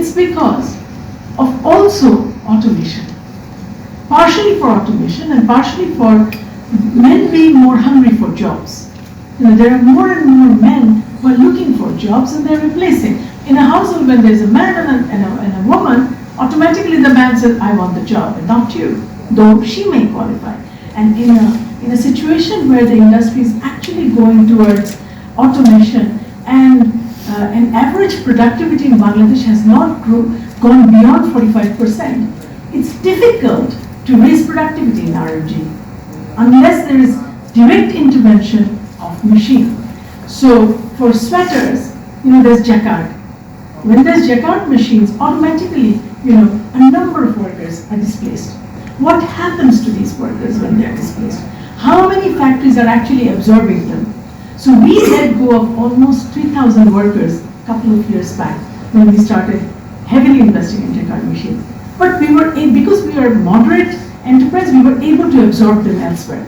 It's because of also automation. Partially for automation and partially for men being more hungry for jobs. There are more and more men who are looking for jobs and they're replacing. In a household, when there's a man and a woman, automatically the man says, I want the job, and not you, though she may qualify. And in a situation where the industry is actually going towards automation and an average productivity in Bangladesh has not gone beyond 45%, it's difficult to raise productivity in RMG unless there is direct intervention of machine. So for sweaters, there's jacquard. When there's jacquard machines, automatically, a number of workers are displaced. What happens to these workers when they're displaced? How many factories are actually absorbing them? So we let go of almost 3,000 workers a couple of years back when we started heavily investing in jacquard machines. But because we are a moderate enterprise, we were able to absorb them elsewhere.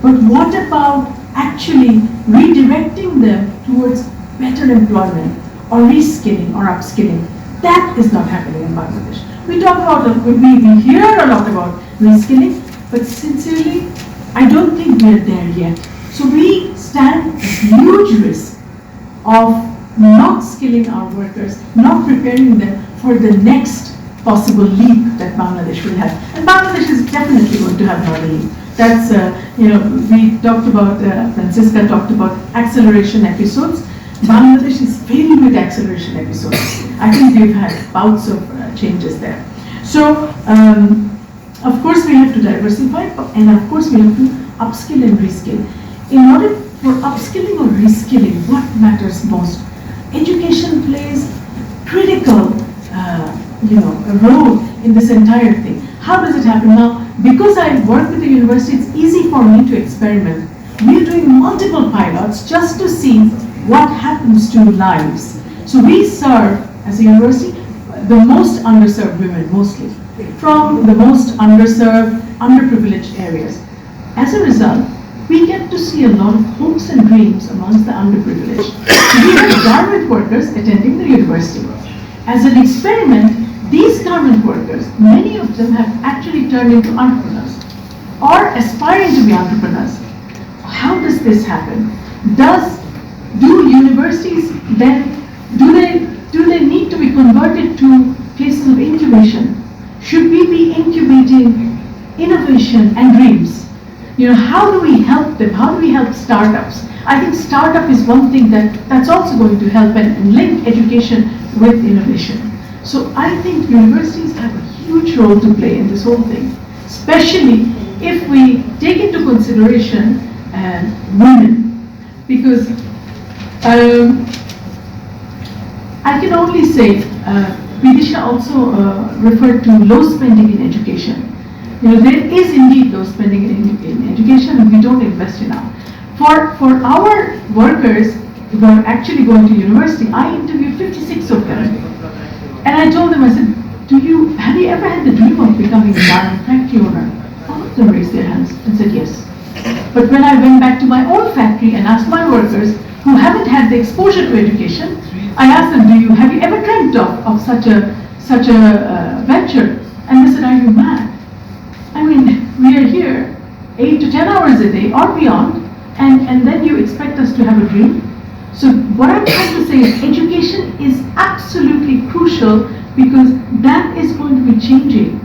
But what about actually redirecting them towards better employment or reskilling or upskilling? That is not happening in Bangladesh. We hear a lot about reskilling, but sincerely, I don't think we're there yet. So we stand a huge risk of not skilling our workers, not preparing them for the next possible leap that Bangladesh will have. And Bangladesh is definitely going to have another leap. That's, we talked about, Francisca talked about acceleration episodes. Bangladesh is filled with acceleration episodes. I think we've had bouts of changes there. So, of course we have to diversify, and of course we have to upskill and reskill. In order for upskilling or reskilling, what matters most? Education plays critical, a role in this entire thing. How does it happen now? Because I work with the university, it's easy for me to experiment. We're doing multiple pilots just to see what happens to lives. So we serve, as a university, the most underserved women, mostly, from the most underserved, underprivileged areas. As a result, we get to see a lot of hopes and dreams amongst the underprivileged. We have garment workers attending the university. As an experiment, these garment workers, many of them have actually turned into entrepreneurs or aspiring to be entrepreneurs. How does this happen? Do universities then, do they need to be converted to places of incubation? Should we be incubating innovation and dreams? How do we help them? How do we help startups? I think startup is one thing that's also going to help and link education with innovation. So I think universities have a huge role to play in this whole thing, especially if we take into consideration women, because I can only say, Vidisha also referred to low spending in education. There is indeed low spending in education, and we don't invest enough. For our workers who are actually going to university, I interviewed 56 of them. And I told them, I said, have you ever had the dream of becoming a garment factory owner? All of them raised their hands and said yes. But when I went back to my own factory and asked my workers who haven't had the exposure to education, I asked them, have you ever dreamt of such a venture? And they said, are you mad? I mean, we are here 8 to 10 hours a day or beyond, and then you expect us to have a dream? So what I'm trying to say is education is absolutely crucial, because that is going to be changing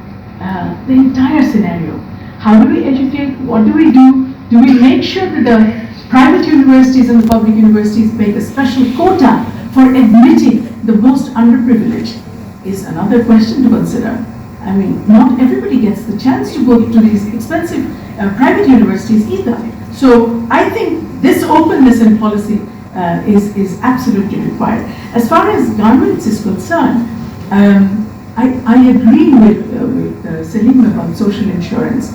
the entire scenario. How do we educate? What do we do? Do we make sure that the private universities and the public universities make a special quota for admitting the most underprivileged? Is another question to consider. I mean, not everybody gets the chance to go to these expensive private universities either. So I think this openness in policy is absolutely required. As far as garments is concerned, I agree with Selim about social insurance.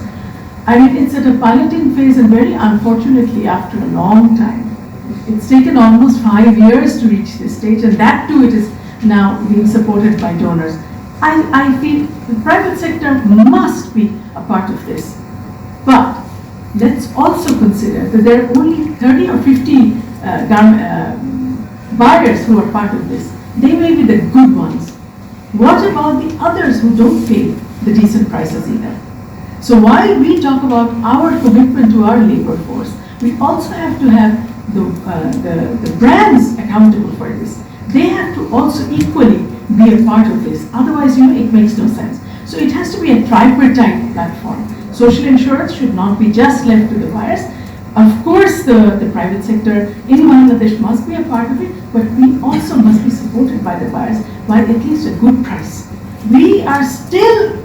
I mean, it's at a piloting phase, and very unfortunately, after a long time, it's taken almost 5 years to reach this stage, and that too, it is now being supported by donors. I feel the private sector must be a part of this. But let's also consider that there are only 30 or 50 buyers who are part of this. They may be the good ones. what about the others who don't pay the decent prices either? So while we talk about our commitment to our labor force, we also have to have the brands accountable for this. They have to also equally be a part of this. Otherwise, it makes no sense. So it has to be a tripartite platform. Social insurance should not be just left to the buyers. Of course, the private sector in Bangladesh must be a part of it, but we also must be supported by the buyers by at least a good price. We are still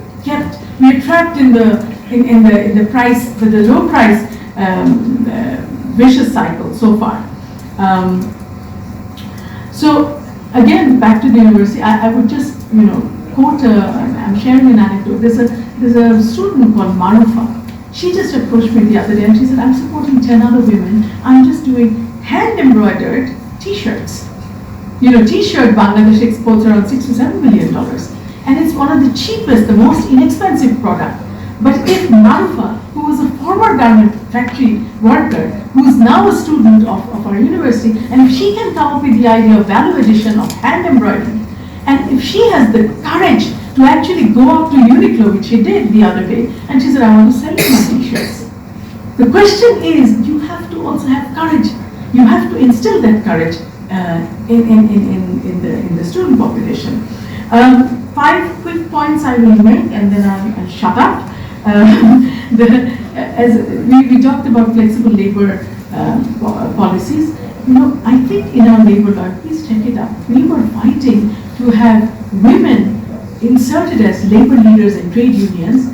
we are trapped in the price, the low price vicious cycle so far. So again, back to the university, I would just quote. I'm sharing an anecdote. There's a student called Marufa. She just approached me the other day and she said, I'm supporting 10 other women. I'm just doing hand embroidered t-shirts. T-shirt Bangladesh exports around $6 to $7 million. And it's one of the cheapest, the most inexpensive product. But if Marufa, who was a former garment factory worker, who is now a student of our university, and if she can come up with the idea of value addition of hand embroidery, and if she has the courage to actually go up to Uniqlo, which she did the other day, and she said, I want to sell you my t-shirts. The question is, you have to also have courage. You have to instill that courage in the student population. 5 quick points I will make, and then I'll shut up. As we talked about flexible labor policies, I think in our labor law, please check it out. We were fighting to have women inserted as labor leaders in trade unions